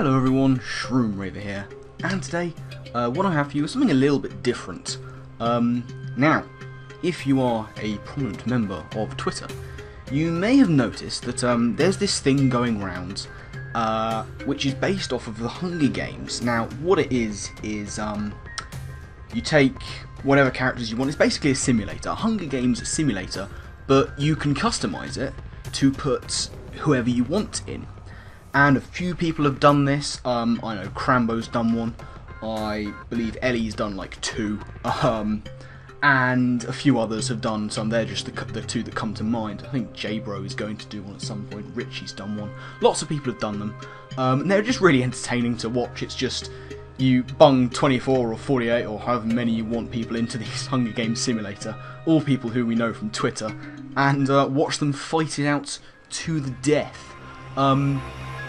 Hello everyone, Shroomraver here, and today what I have for you is something a little bit different. Now, if you are a prominent member of Twitter, you may have noticed that there's this thing going around which is based off of the Hunger Games. Now, what it is you take whatever characters you want. It's basically a simulator, a Hunger Games simulator, but you can customize it to put whoever you want in. And a few people have done this. I know Crambo's done one. I believe Ellie's done like 2. And a few others have done some. They're just the 2 that come to mind. I think J-Bro is going to do one at some point. Richie's done one. Lots of people have done them. And they're just really entertaining to watch. It's just you bung 24 or 48 or however many you want people into this Hunger Games simulator. All people who we know from Twitter. And watch them fight it out to the death.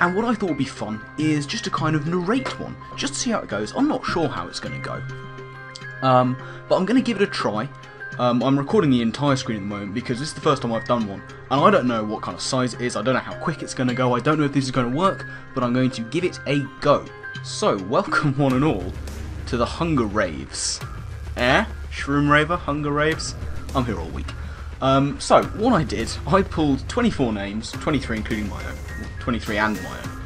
And what I thought would be fun is just to kind of narrate one, just to see how it goes. I'm not sure how it's going to go, but I'm going to give it a try. I'm recording the entire screen at the moment because this is the first time I've done one, and I don't know what kind of size it is, I don't know how quick it's going to go, I don't know if this is going to work, but I'm going to give it a go. So, welcome one and all to the Hunger Raves. Shroomraver, Hunger Raves? I'm here all week. So, what I did, I pulled 24 names, 23 including my own. 23 and my own.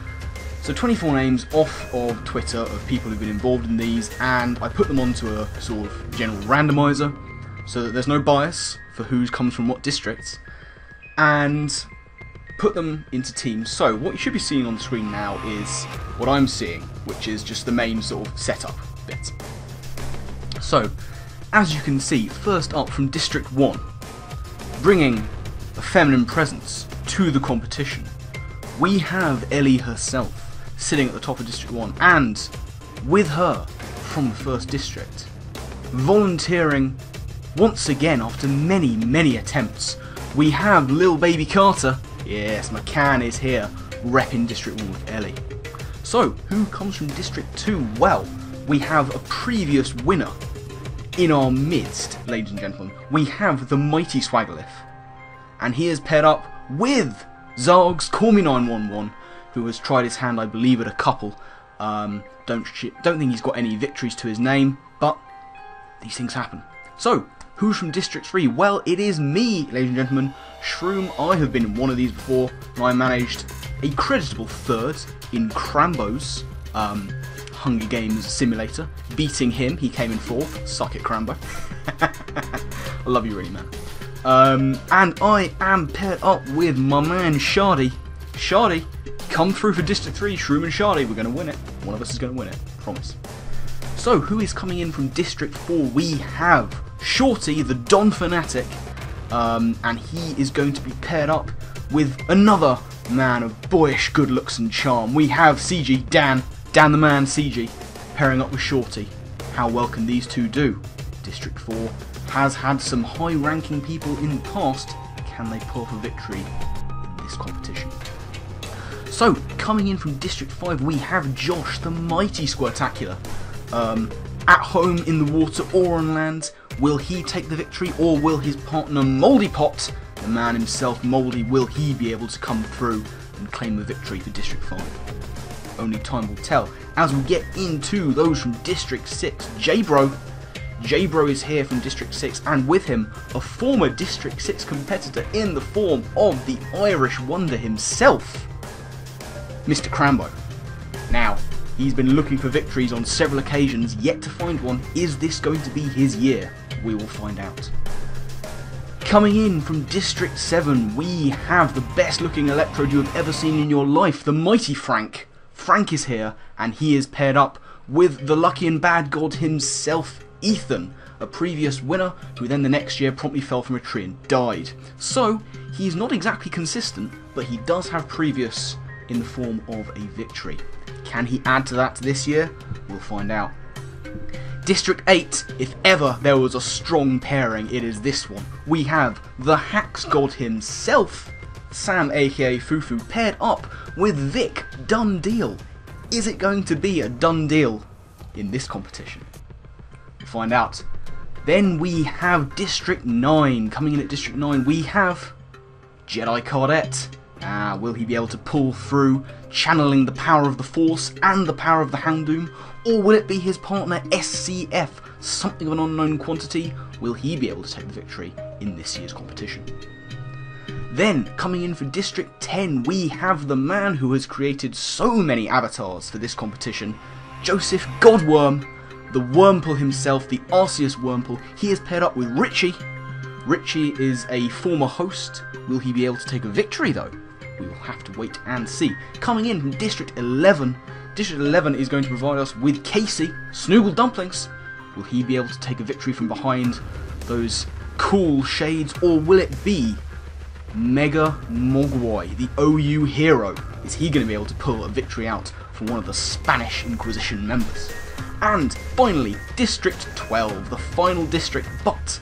So 24 names off of Twitter of people who've been involved in these, and I put them onto a sort of general randomizer so that there's no bias for who comes from what districts, and put them into teams. So what you should be seeing on the screen now is what I'm seeing, which is just the main sort of setup bit. So as you can see, first up from District 1, bringing a feminine presence to the competition, we have Ellie herself sitting at the top of District 1, and with her from the first district, volunteering once again after many attempts, we have Lil Baby Carter. Yes, McCann is here repping District 1 with Ellie. So, who comes from District 2? Well, we have a previous winner in our midst, ladies and gentlemen. We have the mighty Swaggerliff, and he is paired up with Zargs, Call Me 911, who has tried his hand, I believe, at a couple. Don't think he's got any victories to his name, but these things happen. So, who's from District 3? Well, it is me, ladies and gentlemen, Shroom. I have been in one of these before, and I managed a creditable 3rd in Crambo's Hunger Games simulator, beating him. He came in 4th. Suck it, Crambo. I love you really, man. And I am paired up with my man Shardy. Shardy, come through for District 3, Shroom and Shardy. We're going to win it. One of us is going to win it. Promise. So, who is coming in from District 4? We have Shorty, the Don Fanatic. And he is going to be paired up with another man of boyish good looks and charm. We have CG, Dan the man, CG, pairing up with Shorty. How well can these two do? District 4 has had some high-ranking people in the past. Can they pull off a victory in this competition? So, coming in from District 5, we have Josh, the mighty Squirtacular. At home, in the water, or on land, will he take the victory, or will his partner Moldy Pot, the man himself, Moldy, will he be able to come through and claim the victory for District 5? Only time will tell. As we get into those from District 6, J-Bro is here from District 6, and with him, a former District 6 competitor in the form of the Irish Wonder himself, Mr. Crambo. Now, he's been looking for victories on several occasions, yet to find one. Is this going to be his year? We will find out. Coming in from District 7, we have the best looking Electrode you have ever seen in your life, the mighty Frank. Frank is here, and he is paired up with the lucky and bad god himself, Ethan, a previous winner who then the next year promptly fell from a tree and died. So, he's not exactly consistent, but he does have previous in the form of a victory. Can he add to that this year? We'll find out. District 8, if ever there was a strong pairing, it is this one. We have the Hacks god himself, Sam aka Fufu, paired up with Vic. Done deal. Is it going to be a done deal in this competition? We'll find out. Then we have District 9. Coming in at District 9, we have Jedi Cardette. Will he be able to pull through, channeling the power of the Force and the power of the Houndoom? Or will it be his partner SCF, something of an unknown quantity? Will he be able to take the victory in this year's competition? Then, coming in for District 10, we have the man who has created so many avatars for this competition, Joseph Godworm, the Wormple himself, the Arceus Wormple. He is paired up with Richie. Richie is a former host. Will he be able to take a victory though? We will have to wait and see. Coming in from District 11, District 11 is going to provide us with Casey, Snoogle Dumplings. Will he be able to take a victory from behind those cool shades, or will it be Mega Mogwai, the OU hero? Is he going to be able to pull a victory out for one of the Spanish Inquisition members? And finally, District 12, the final district, but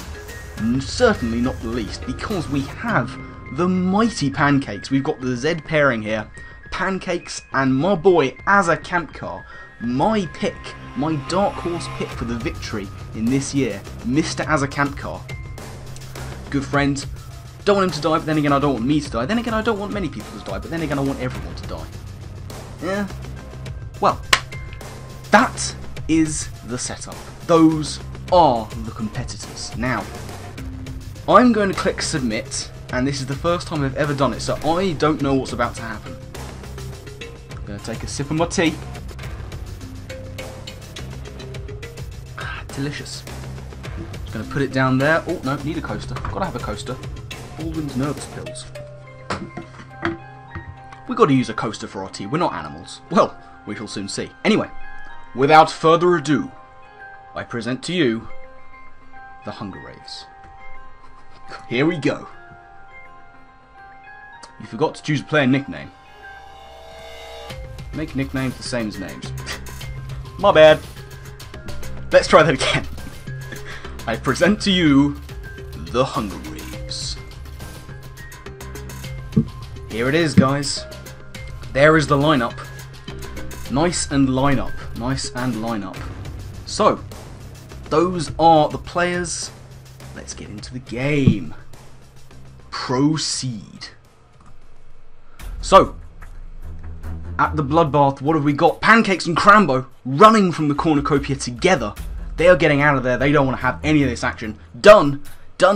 certainly not the least, because we have the mighty Pancakes. We've got the Z pairing here, Pancakes and my boy Azakampkar. My pick, my dark horse pick for the victory in this year, Mr. Azakampkar. Good friend. Don't want him to die, but then again I don't want me to die. Then again I don't want many people to die, but then again I want everyone to die. Yeah. Well, that is the setup. Those are the competitors. Now, I'm going to click submit, and this is the first time I've ever done it, so I don't know what's about to happen. I'm going to take a sip of my tea. Delicious. Just going to put it down there. Oh, no, need a coaster. Gotta have a coaster. Baldwin's nervous pills. We got to use a coaster for our tea. We're not animals. Well, we shall soon see. Anyway, without further ado, I present to you the Hunger Raves. Here we go. You forgot to choose a player nickname. Make nicknames the same as names. My bad. Let's try that again. I present to you the Hunger Raves. Here it is, guys. There is the lineup. Nice and lineup. Nice and lineup. So, those are the players. Let's get into the game. Proceed. So, at the Bloodbath, what have we got? Pancakes and Crambo running from the cornucopia together. They are getting out of there. They don't want to have any of this action. Dunn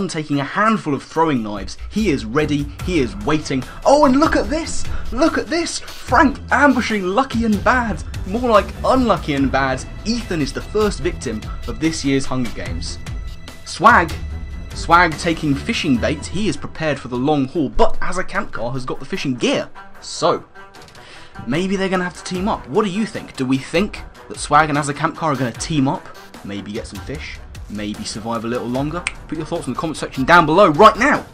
taking a handful of throwing knives. He is ready. He is waiting. Oh, and look at this. Look at this. Frank ambushing Lucky and Bad. More like Unlucky and Bad. Ethan is the first victim of this year's Hunger Games. Swag taking fishing bait. He is prepared for the long haul, but Azakampkar has got the fishing gear. So, maybe they're going to have to team up. What do you think? Do we think that Swag and Azakampkar are going to team up? Maybe get some fish? Maybe survive a little longer? Put your thoughts in the comment section down below right now!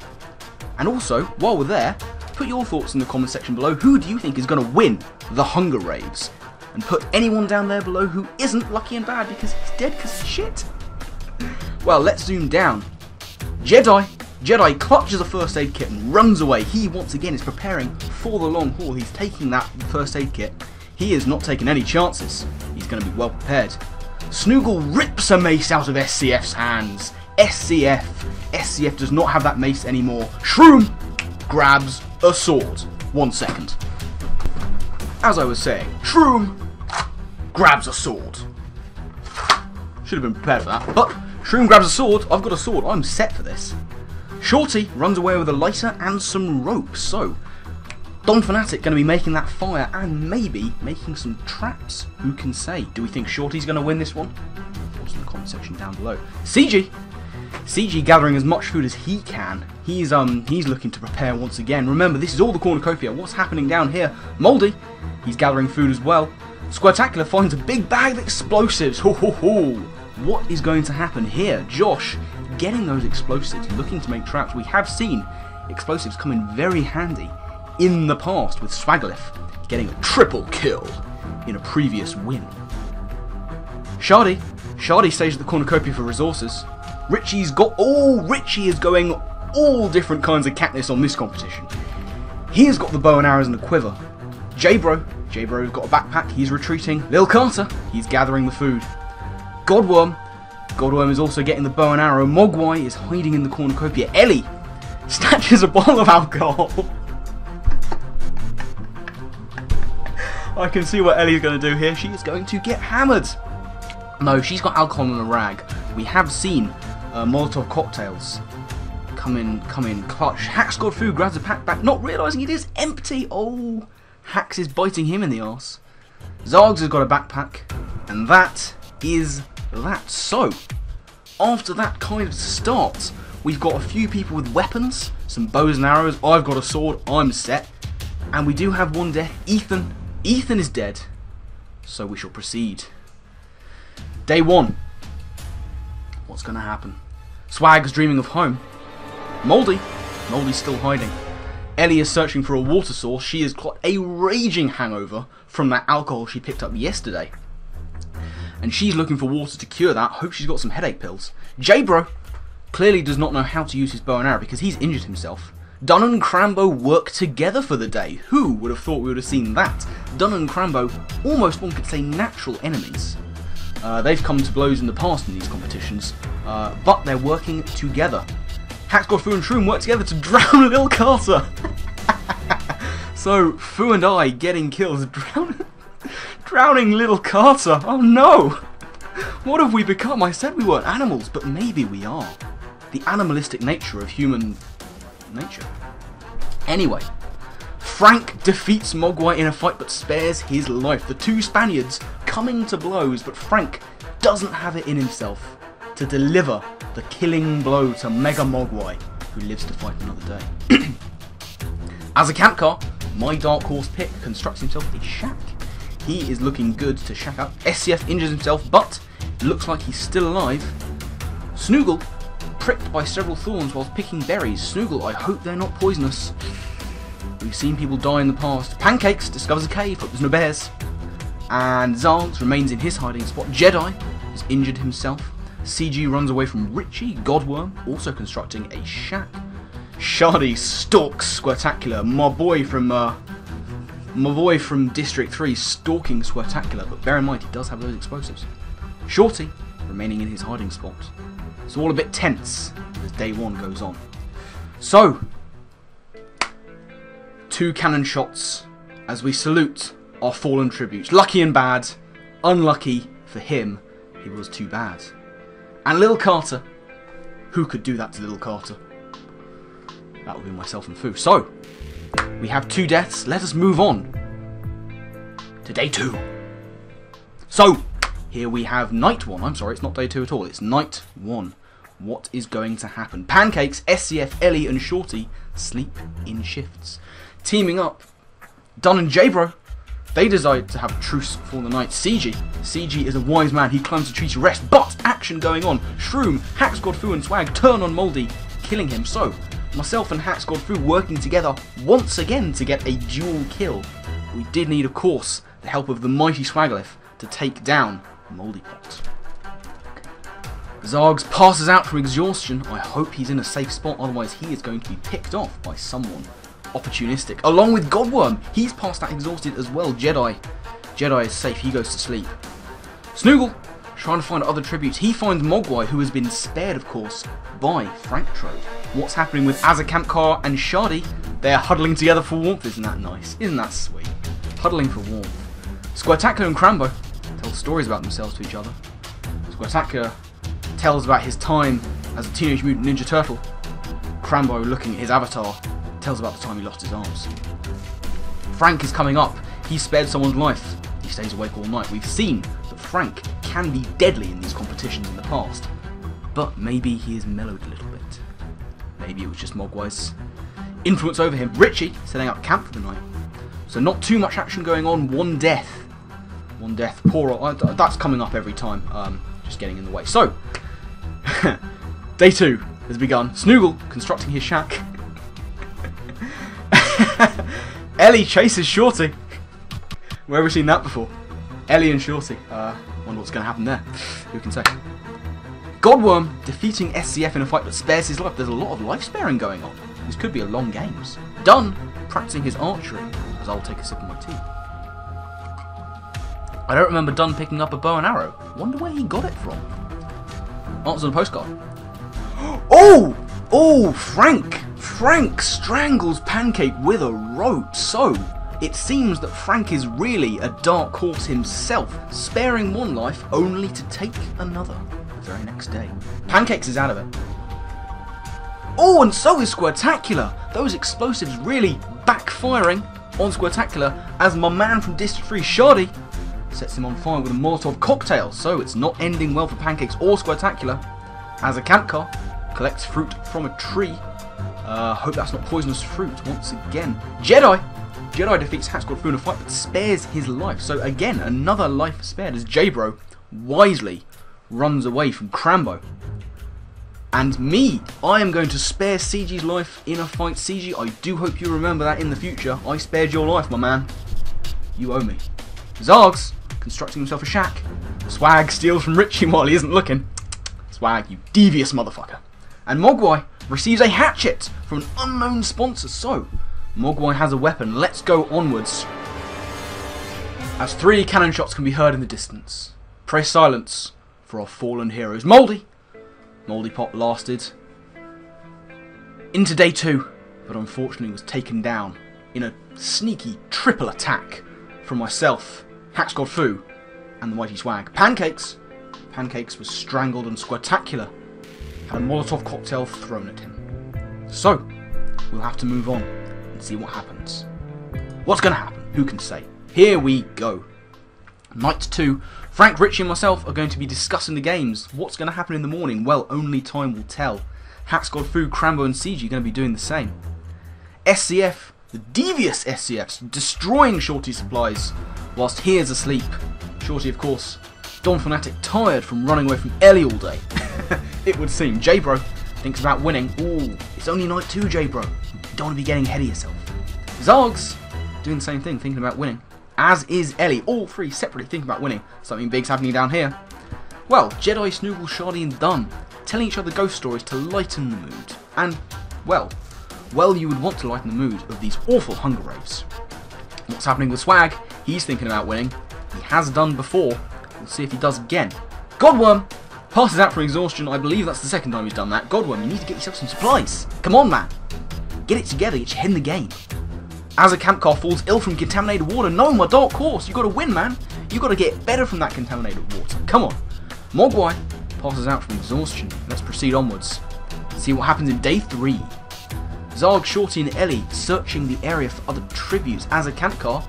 And also, while we're there, put your thoughts in the comment section below. Who do you think is going to win the Hunger Raves? And put anyone down there below who isn't Lucky and Bad because he's dead because of shit. Well, let's zoom down. Jedi clutches a first aid kit and runs away. He once again is preparing for the long haul. He's taking that first aid kit. He is not taking any chances. He's going to be well prepared. Snoogle rips a mace out of SCF's hands. SCF does not have that mace anymore. Shroom grabs a sword. 1 second. As I was saying, Shroom grabs a sword. Should have been prepared for that, but Shroom grabs a sword. I've got a sword. I'm set for this. Shorty runs away with a lighter and some rope. So, Don Fanatic going to be making that fire and maybe making some traps. Who can say? Do we think Shorty's going to win this one? Thoughts in the comment section down below. CG gathering as much food as he can. He's looking to prepare once again. Remember, this is all the cornucopia. What's happening down here? Moldy, he's gathering food as well. Squirtacular finds a big bag of explosives. Ho ho ho! What is going to happen here? Josh getting those explosives, looking to make traps. We have seen explosives come in very handy in the past, with Swaglif getting a triple kill in a previous win. Shardy stays at the cornucopia for resources. Richie is going all different kinds of Katniss on this competition. He has got the bow and arrows and a quiver. J-Bro's got a backpack, he's retreating. Lil Carter, he's gathering the food. Godworm is also getting the bow and arrow. Mogwai is hiding in the cornucopia. Ellie snatches a bottle of alcohol. I can see what Ellie's going to do here. She is going to get hammered. No, she's got alcohol in a rag. We have seen Molotov cocktails come in clutch. Hack's got food, grabs a pack back, not realising it is empty. Oh, Hax is biting him in the arse. Zargs has got a backpack, and that is that. So, after that kind of start, we've got a few people with weapons, some bows and arrows. I've got a sword, I'm set. And we do have one death. Ethan is dead. So we shall proceed. Day 1. What's going to happen? Swag's dreaming of home. Moldy's still hiding. Ellie is searching for a water source. She has got a raging hangover from that alcohol she picked up yesterday. And she's looking for water to cure that. Hope she's got some headache pills. J-Bro clearly does not know how to use his bow and arrow because he's injured himself. Dunn and Crambo work together for the day. Who would have thought we would have seen that? Dunn and Crambo, almost one could say natural enemies. They've come to blows in the past in these competitions, but they're working together. Hack's Fu and Shroom work together to drown Lil Carter. So, Fu and I getting kills, drowning Little Carter. Oh no! What have we become? I said we weren't animals, but maybe we are. The animalistic nature of human nature. Anyway, Frank defeats Mogwai in a fight but spares his life. The two Spaniards coming to blows, but Frank doesn't have it in himself to deliver the killing blow to Mega Mogwai, who lives to fight another day. As a camp car, my dark horse pick constructs himself a shack. He is looking good to shack up. SCF injures himself, but looks like he's still alive. Snoogle pricked by several thorns whilst picking berries. Snoogle, I hope they're not poisonous. We've seen people die in the past. Pancakes discovers a cave, hope there's no bears. And Zargs remains in his hiding spot. Jedi has injured himself. CG runs away from Richie. Godworm also constructing a shack. Shardy stalks Squirtacular. My boy from District 3 stalking Squirtacular, but bear in mind he does have those explosives. Shorty remaining in his hiding spot. It's all a bit tense as day 1 goes on. So, 2 cannon shots as we salute our fallen tributes. Lucky and bad. Unlucky for him, he was too bad. And Lil Carter, who could do that to Lil Carter? That would be myself and Fu. So, we have 2 deaths. Let us move on to day 2. So, here we have night 1. I'm sorry, it's not day 2 at all. It's night 1. What is going to happen? Pancakes, SCF, Ellie and Shorty sleep in shifts. Teaming up, Dunn and J-Bro, they decide to have a truce for the night. CG is a wise man. He climbs a tree to rest, but action going on. Shroom, Hack's Fu and Swag turn on Moldy, killing him. So, myself and Hack's Fu working together once again to get a dual kill. We did need, of course, the help of the mighty Swaglith to take down Moldypot. Zargs passes out from exhaustion. I hope he's in a safe spot, otherwise he is going to be picked off by someone opportunistic. Along with Godworm, he's passed out exhausted as well. Jedi is safe, he goes to sleep. Snoogle, trying to find other tributes. He finds Mogwai, who has been spared, of course, by Frank Trode. What's happening with Azakampkar and Shardy? They're huddling together for warmth. Isn't that nice? Isn't that sweet? Huddling for warmth. Squirtacular and Crambo tell stories about themselves to each other. Squirtacular tells about his time as a Teenage Mutant Ninja Turtle. Crambo, looking at his avatar, tells about the time he lost his arms. Frank is coming up. He spared someone's life. He stays awake all night. We've seen that Frank can be deadly in these competitions in the past, but maybe he is mellowed a little bit. Maybe it was just Mogwai's influence over him. Richie setting up camp for the night. So not too much action going on. One death. Poor. That's coming up every time. Just getting in the way. So, day 2 has begun. Snoogle constructing his shack. Ellie chases Shorty. Where have we seen that before? Ellie and Shorty. Wonder what's going to happen there. Who can say? Godworm defeating SCF in a fight but spares his life. There's a lot of life sparing going on. This could be a long games. Dunn practicing his archery as I'll take a sip of my tea. I don't remember Dunn picking up a bow and arrow. Wonder where he got it from. Answer on a postcard. Oh, Frank strangles Pancake with a rope. So, It seems that Frank is really a dark horse himself, sparing one life only to take another the very next day. Pancakes is out of it. Oh, and so is Squirtacular! Those explosives really backfiring on Squirtacular as my man from District 3, Shardy, sets him on fire with a Molotov cocktail. So it's not ending well for Pancakes or Squirtacular, as a camp car collects fruit from a tree. Hope that's not poisonous fruit once again. Jedi defeats Hat Squad Fu in a fight but spares his life. So again, another life spared as J-Bro wisely runs away from Crambo. And me, I am going to spare CG's life in a fight. CG, I do hope you remember that in the future. I spared your life, my man. You owe me. Zargs, constructing himself a shack. Swag steals from Richie while he isn't looking. Swag, you devious motherfucker. And Mogwai receives a hatchet from an unknown sponsor. So, Mogwai has a weapon. Let's go onwards. As 3 cannon shots can be heard in the distance. Pray silence for our fallen heroes. Moldy Pot lasted into day 2, but unfortunately was taken down in a sneaky triple attack from myself, Hat Squad Fu, and the mighty Swag. Pancakes was strangled and Squirtacular had a Molotov cocktail thrown at him. So, we'll have to move on and see what happens. What's going to happen? Who can say? Here we go. Night 2. Frank, Richie and myself are going to be discussing the games. What's going to happen in the morning? Well, only time will tell. Hat Squad Fu, Crambo and CG are going to be doing the same. SCF, the devious SCFs, destroying Shorty's supplies whilst he is asleep. Shorty, of course, Don Fanatic, tired from running away from Ellie all day. It would seem. J-Bro thinks about winning. Ooh, it's only night 2, J-Bro. You don't want to be getting ahead of yourself. Zargs doing the same thing, thinking about winning. As is Ellie, all 3 separately thinking about winning. Something big's happening down here. Well, Jedi, Snoogle, Shardy and Dunn telling each other ghost stories to lighten the mood. And, well, you would want to lighten the mood of these awful Hunger Raves. What's happening with Swag? He's thinking about winning. He has done before. We'll see if he does again. Godworm passes out from exhaustion. I believe that's the second time he's done that. Godworm, you need to get yourself some supplies. Come on, man. Get it together, get your head in the game. As a camp car falls ill from contaminated water. No, my dark horse, you got to win, man. You got to get better from that contaminated water. Come on. Mogwai passes out from exhaustion. Let's proceed onwards. See what happens in day 3. Zarg, Shorty and Ellie searching the area for other tributes. As a camp car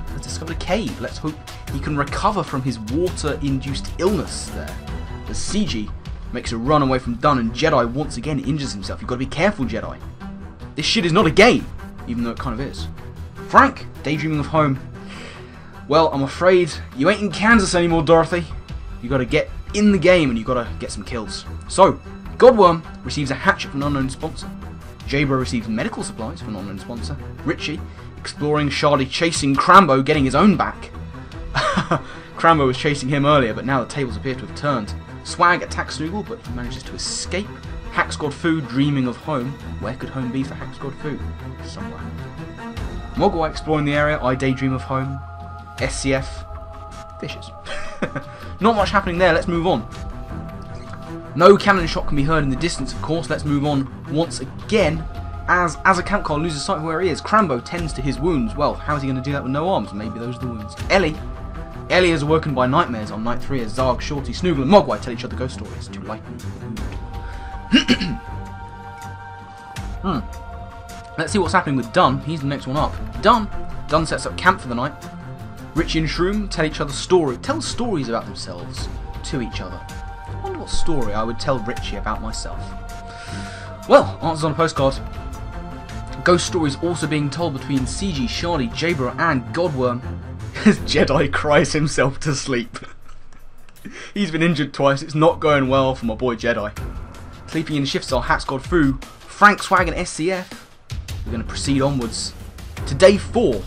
has discovered a cave. Let's hope he can recover from his water-induced illness there. As CG makes a run away from Dunn and Jedi once again injures himself. You've got to be careful, Jedi. This shit is not a game, even though it kind of is. Frank, daydreaming of home. Well, I'm afraid you ain't in Kansas anymore, Dorothy. You got to get in the game and you got to get some kills. So, Godworm receives a hatchet from an unknown sponsor. J-Bro receives medical supplies from an unknown sponsor. Richie, exploring Shardy, chasing Crambo, getting his own back. Crambo was chasing him earlier, but now the tables appear to have turned. Swag attacks Snoogle, but he manages to escape. Hat Squad Fu dreaming of home. Where could home be for Hat Squad Fu? Somewhere. Mogwai exploring the area. I daydream of home. SCF. Fishes. Not much happening there. Let's move on. No cannon shot can be heard in the distance, of course. Let's move on once again. As a camp car loses sight of where he is, Crambo tends to his wounds. Well, how is he going to do that with no arms? Maybe those are the wounds. Ellie is awoken by nightmares on night 3 as Zarg, Shorty, Snoogle and Mogwai tell each other ghost stories to lighten the mood. Let's see what's happening with Dunn. He's the next one up. Dunn sets up camp for the night. Richie and Shroom tell stories about themselves to each other. I wonder what story I would tell Richie about myself. Well, answers on a postcard. Ghost stories also being told between CG, Shardy, J-Bro and Godworm as Jedi cries himself to sleep. He's been injured twice. It's not going well for my boy Jedi. Sleeping in shifts are Hat Squad Fu, Frank, Swag and SCF. We're going to proceed onwards to day 4.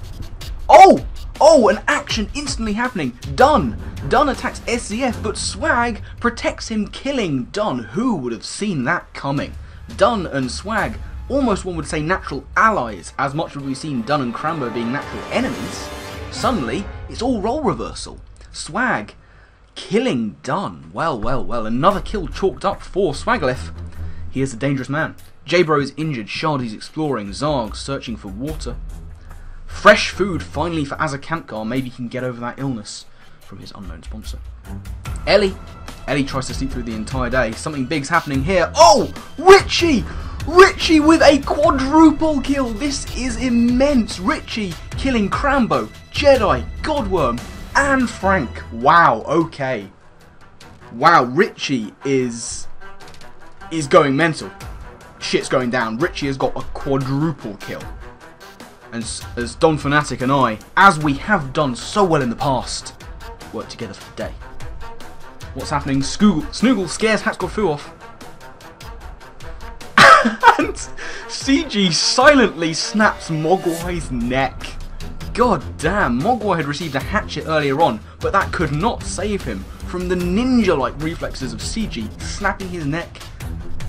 Oh, an action instantly happening. Dunn attacks SCF, but Swag protects him, killing Dunn. Who would have seen that coming? Dunn and Swag, almost one would say natural allies, as much as we've seen Dunn and Crambo being natural enemies. Suddenly, it's all role reversal. Swag killing Dunn. Well, another kill chalked up for Swagleth. He is a dangerous man. J-Bro is injured, Shardy's exploring, Zarg searching for water. Fresh food finally for Azakankar. Maybe he can get over that illness from his unknown sponsor. Ellie tries to sleep through the entire day. Something big's happening here. Oh, Richie! Richie with a quadruple kill. This is immense. Richie killing Crambo, Jedi, Godworm, and Frank. Wow, okay. Wow, Richie is going mental. Shit's going down. Richie has got a quadruple kill. And as Don Fanatic and I, as we have done so well in the past, work together for the day. What's happening? Snoogle scares Haxgod off. And CG silently snaps Mogwai's neck. God damn, Mogwai had received a hatchet earlier on, but that could not save him from the ninja-like reflexes of CG snapping his neck.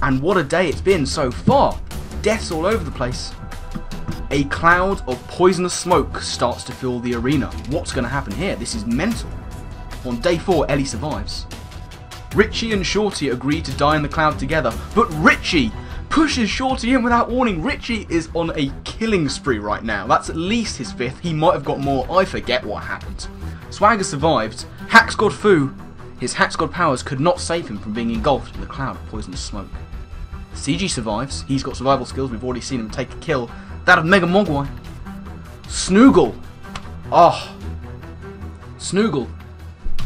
And what a day it's been so far. Deaths all over the place. A cloud of poisonous smoke starts to fill the arena. What's going to happen here? This is mental. On day 4, Ellie survives. Richie and Shorty agree to die in the cloud together, but Richie pushes Shorty in without warning. Richie is on a killing spree right now. That's at least his 5th. He might have got more. I forget what happened. Swagger survived. Haxgod Fu, his Haxgod powers could not save him from being engulfed in the cloud of poisonous smoke. CG survives. He's got survival skills. We've already seen him take a kill. That of Mega Mogwai. Snoogle. Oh. Snoogle.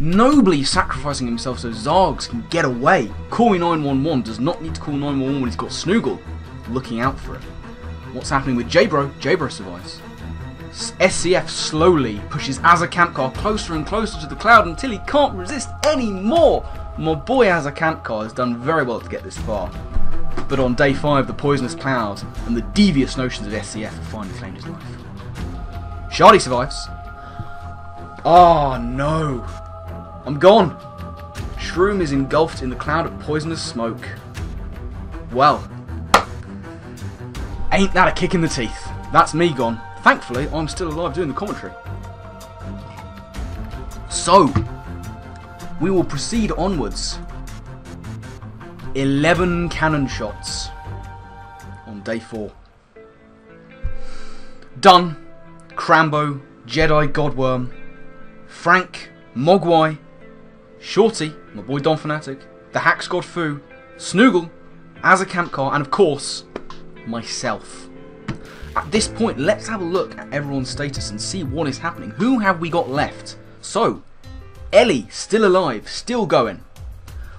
Nobly sacrificing himself so Zargs can get away. Call me 911 does not need to call 911 when he's got Snoogle looking out for it. What's happening with J-Bro? J-Bro survives. SCF slowly pushes Azakankar closer and closer to the cloud until he can't resist anymore. My boy Azakankar has done very well to get this far. But on day 5, the poisonous cloud and the devious notions of SCF have finally claimed his life. Shardy survives. Oh no. I'm gone. Shroom is engulfed in the cloud of poisonous smoke. Well, ain't that a kick in the teeth? That's me gone. Thankfully, I'm still alive doing the commentary. So, we will proceed onwards. 11 cannon shots on day 4. Done. Crambo, Jedi, Godworm, Frank, Mogwai, Shorty, my boy Don Fanatic, the Haxgod Fu, Snoogle, Azakankar, and of course, myself. At this point, let's have a look at everyone's status and see what is happening. Who have we got left? So, Ellie, still alive, still going.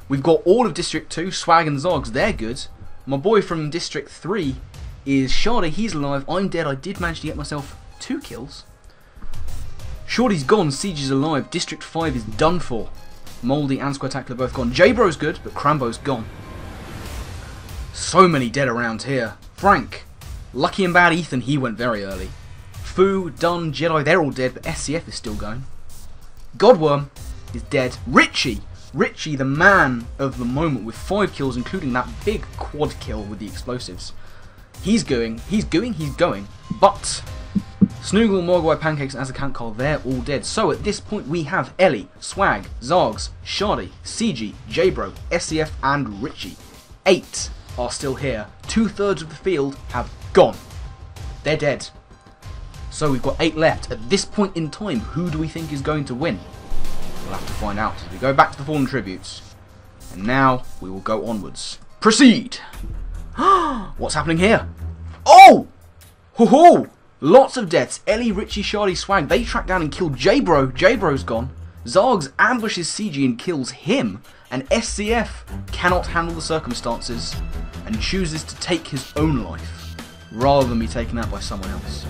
We've got all of District 2, Swag and Zogs, they're good. My boy from District 3 is Shardy, he's alive. I'm dead, I did manage to get myself 2 kills. Shorty's gone, CG's alive. District 5 is done for. Moldy and Squirtacular both gone. J-Bro's good, but Crambo's gone. So many dead around here. Frank. Lucky and bad Ethan, he went very early. Fu, Dunn, Jedi, they're all dead, but SCF is still going. Godworm is dead. Richie, the man of the moment with 5 kills, including that big quad kill with the explosives. He's going. But Snoogle, Mogwai, Pancakes, and Azakankar, they're all dead. So at this point we have Ellie, Swag, Zargs, Shardy, CG, J-Bro, SCF, and Richie. 8 are still here. 2/3 of the field have gone. They're dead. So we've got 8 left. At this point in time, who do we think is going to win? We'll have to find out. We go back to the Fallen Tributes. And now we will go onwards. Proceed! What's happening here? Oh! Ho-ho! Lots of deaths. Ellie, Richie, Shardy, Swag. They track down and kill J-Bro. J-Bro's gone. Zargs ambushes CG and kills him. And SCF cannot handle the circumstances and chooses to take his own life rather than be taken out by someone else.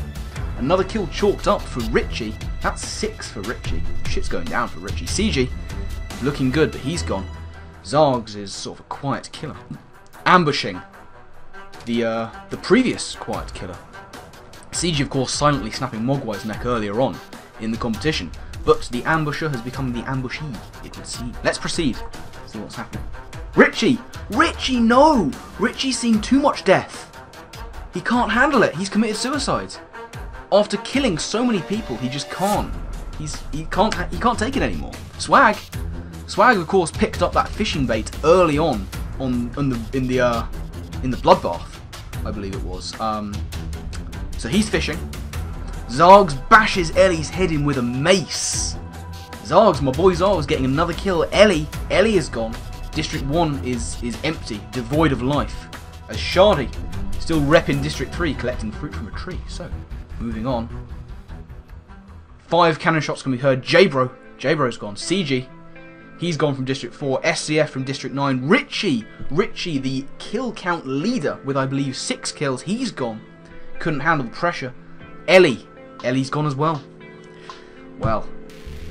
Another kill chalked up for Richie. That's 6 for Richie. Shit's going down for Richie. CG looking good, but he's gone. Zargs is sort of a quiet killer. Ambushing the previous quiet killer. CG, of course, silently snapping Mogwai's neck earlier on in the competition, but the ambusher has become the ambushee, it would seem. Let's proceed. See what's happening. Richie! Richie, no! Richie's seen too much death. He can't handle it. He's committed suicide. After killing so many people, he just can't. He can't take it anymore. Swag, of course, picked up that fishing bait early on in the Bloodbath, I believe it was. So he's fishing. Zargs bashes Ellie's head in with a mace. Zargs, my boy Zargs, getting another kill. Ellie is gone. District 1 is empty, devoid of life. As Shardy, still repping District 3, collecting fruit from a tree. So, moving on. 5 cannon shots can be heard. J-Bro's gone. CG, he's gone from District 4. SCF from District 9. Richie, the kill count leader with, I believe, 6 kills. He's gone. Couldn't handle the pressure. Ellie's gone as well. Well,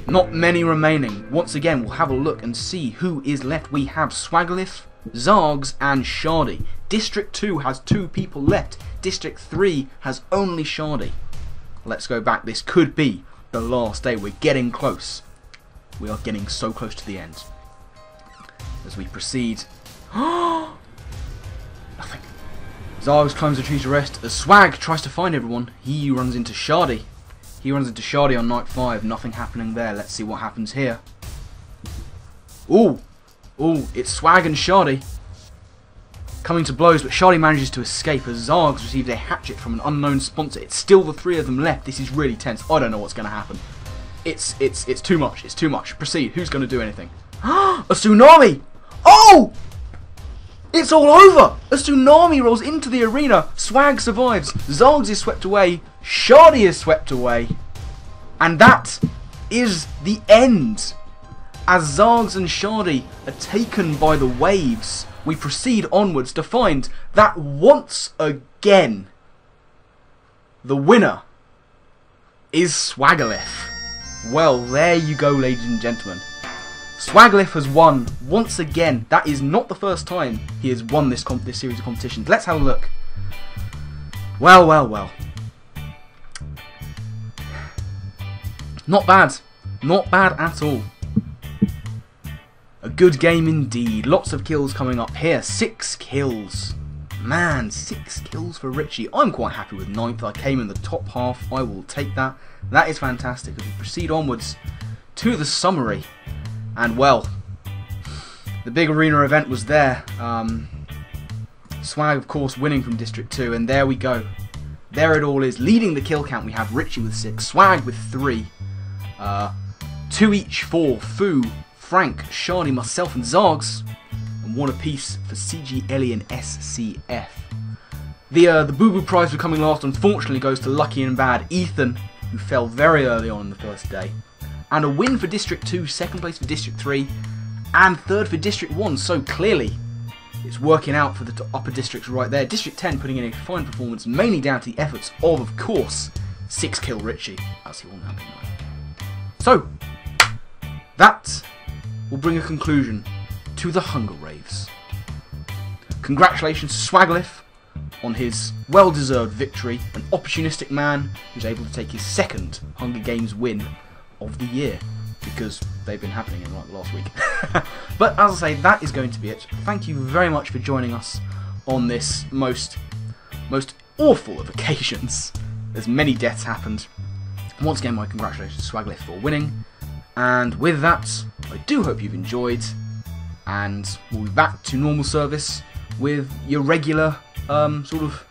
not many remaining. Once again, we'll have a look and see who is left. We have Swaglif, Zargs, and Shardy. District 2 has 2 people left. District 3 has only Shardy. Let's go back. This could be the last day. We're getting close. We are getting so close to the end. As we proceed. Nothing. Zargs climbs the tree to rest. As Swag tries to find everyone, he runs into Shardy. On night 5. Nothing happening there. Let's see what happens here. Ooh, it's Swag and Shardy coming to blows, but Shardy manages to escape as Zargs receives a hatchet from an unknown sponsor. It's still the 3 of them left. This is really tense. I don't know what's going to happen. It's too much. It's too much. Proceed. Who's going to do anything? A tsunami! Oh! It's all over! A tsunami rolls into the arena. Swag survives. Zargs is swept away. Shardy is swept away. And that is the end. As Zargs and Shardy are taken by the waves, we proceed onwards to find that once again, the winner is Swagalith. Well, there you go, ladies and gentlemen. Swaglif has won once again. That is not the first time he has won this series of competitions. Let's have a look. Well. Not bad. Not bad at all. A good game indeed. Lots of kills coming up here. 6 kills. Man, 6 kills for Richie. I'm quite happy with 9th. I came in the top half. I will take that. That is fantastic. As we proceed onwards to the summary. And well, the big arena event was there. Swag, of course, winning from District 2. And there we go. There it all is. Leading the kill count, we have Richie with 6. Swag with 3. 2 each for Fu, Frank, Shardy, myself and Zargs. And 1 apiece for CG, Ellie and SCF. The Boo Boo prize for coming last unfortunately goes to Lucky and Bad Ethan, who fell very early on in the first day. And a win for District 2, 2nd place for District 3, and 3rd for District 1. So clearly, it's working out for the upper districts right there. District 10 putting in a fine performance, mainly down to the efforts of course, 6-kill Richie, as he will now be known. So, that will bring a conclusion to the Hunger Raves. Congratulations to Swaglif on his well-deserved victory, an opportunistic man who's able to take his 2nd Hunger Games win of the year, because they've been happening in like last week. But as I say, that is going to be it. Thank you very much for joining us on this most awful of occasions. There's many deaths happened. Once again, my congratulations to Swaglif for winning. And with that, I do hope you've enjoyed, and we'll be back to normal service with your regular sort of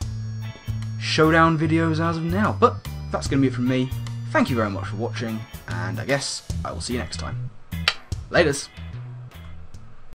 showdown videos as of now. But that's going to be it from me. Thank you very much for watching, and I guess I will see you next time. Laters!